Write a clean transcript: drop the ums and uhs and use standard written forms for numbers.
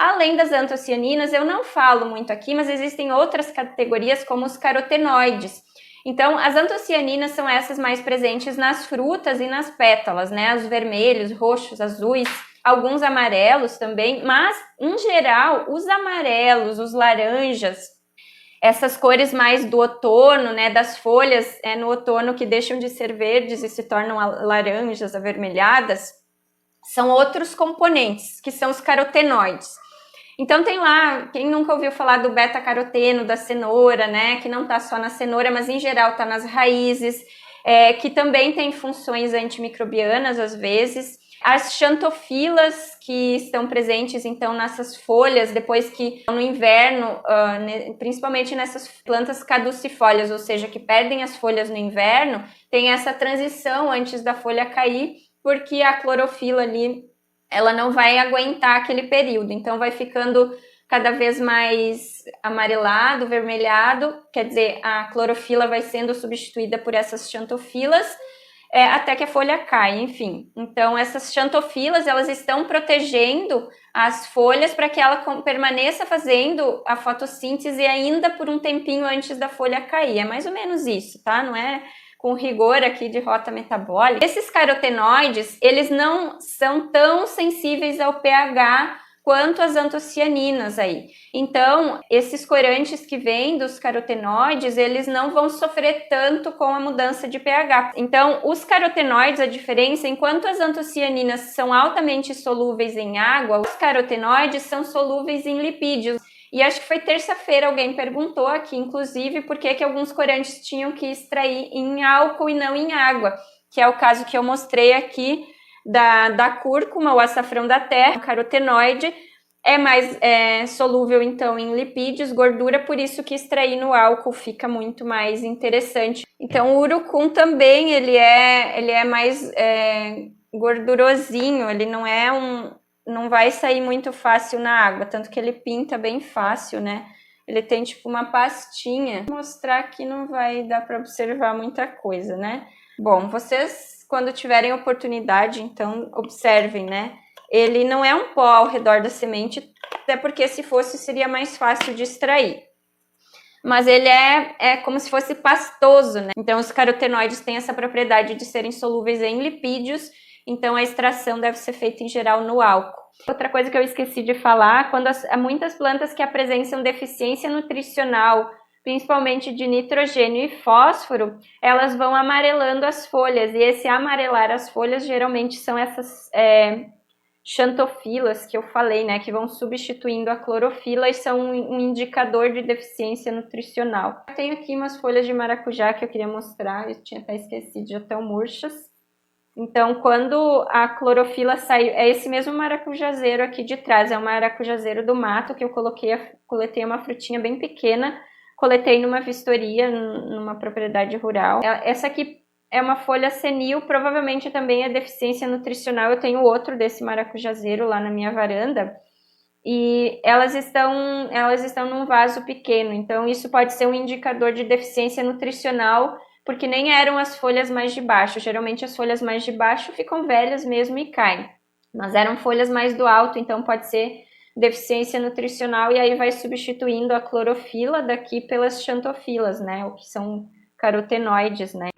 Além das antocianinas, eu não falo muito aqui, mas existem outras categorias como os carotenoides. Então, as antocianinas são essas mais presentes nas frutas e nas pétalas, né? Os vermelhos, roxos, azuis, alguns amarelos também, mas, em geral, os amarelos, os laranjas, essas cores mais do outono, né? Das folhas no outono que deixam de ser verdes e se tornam laranjas, avermelhadas, são outros componentes, que são os carotenoides. Então tem lá, quem nunca ouviu falar do beta-caroteno da cenoura, né, que não está só na cenoura, mas em geral está nas raízes, que também tem funções antimicrobianas às vezes. As xantofilas que estão presentes então nessas folhas, depois que no inverno, principalmente nessas plantas caducifólias, ou seja, que perdem as folhas no inverno, tem essa transição antes da folha cair, porque a clorofila ali ela não vai aguentar aquele período, então vai ficando cada vez mais amarelado, vermelhado, quer dizer, a clorofila vai sendo substituída por essas xantofilas, até que a folha cai, enfim. Então, essas xantofilas, elas estão protegendo as folhas para que ela permaneça fazendo a fotossíntese ainda por um tempinho antes da folha cair. É mais ou menos isso, tá? Não é com rigor aqui de rota metabólica. Esses carotenoides, eles não são tão sensíveis ao pH quanto as antocianinas aí. Então, esses corantes que vêm dos carotenoides, eles não vão sofrer tanto com a mudança de pH. Então, os carotenoides, a diferença, enquanto as antocianinas são altamente solúveis em água, os carotenoides são solúveis em lipídios. E acho que foi terça-feira alguém perguntou aqui, inclusive, por que alguns corantes tinham que extrair em álcool e não em água, que é o caso que eu mostrei aqui da cúrcuma, o açafrão da terra, o carotenoide, é mais solúvel, então, em lipídios, gordura, por isso que extrair no álcool fica muito mais interessante. Então, o urucum também, ele é mais gordurosinho, ele não vai sair muito fácil na água, tanto que ele pinta bem fácil, né? Ele tem tipo uma pastinha. Vou mostrar aqui não vai dar para observar muita coisa, né? Bom, vocês quando tiverem oportunidade, então observem, né? Ele não é um pó ao redor da semente, até porque se fosse seria mais fácil de extrair. Mas ele é como se fosse pastoso, né? Então os carotenoides têm essa propriedade de serem solúveis em lipídios, então a extração deve ser feita em geral no álcool. Outra coisa que eu esqueci de falar, quando há muitas plantas que apresentam deficiência nutricional, principalmente de nitrogênio e fósforo, elas vão amarelando as folhas, e esse amarelar as folhas geralmente são essas xantofilas que eu falei, né, que vão substituindo a clorofila e são um indicador de deficiência nutricional. Eu tenho aqui umas folhas de maracujá que eu queria mostrar, eu tinha até esquecido, já estão murchas. Então, quando a clorofila saiu, é esse mesmo maracujazeiro aqui de trás, é um maracujazeiro do mato que eu coletei uma frutinha bem pequena, coletei numa vistoria, numa propriedade rural. Essa aqui é uma folha senil, provavelmente também é deficiência nutricional. Eu tenho outro desse maracujazeiro lá na minha varanda, e elas estão num vaso pequeno, então isso pode ser um indicador de deficiência nutricional, porque nem eram as folhas mais de baixo. Geralmente as folhas mais de baixo ficam velhas mesmo e caem, mas eram folhas mais do alto, então pode ser deficiência nutricional, e aí vai substituindo a clorofila daqui pelas xantofilas, né, o que são carotenoides, né.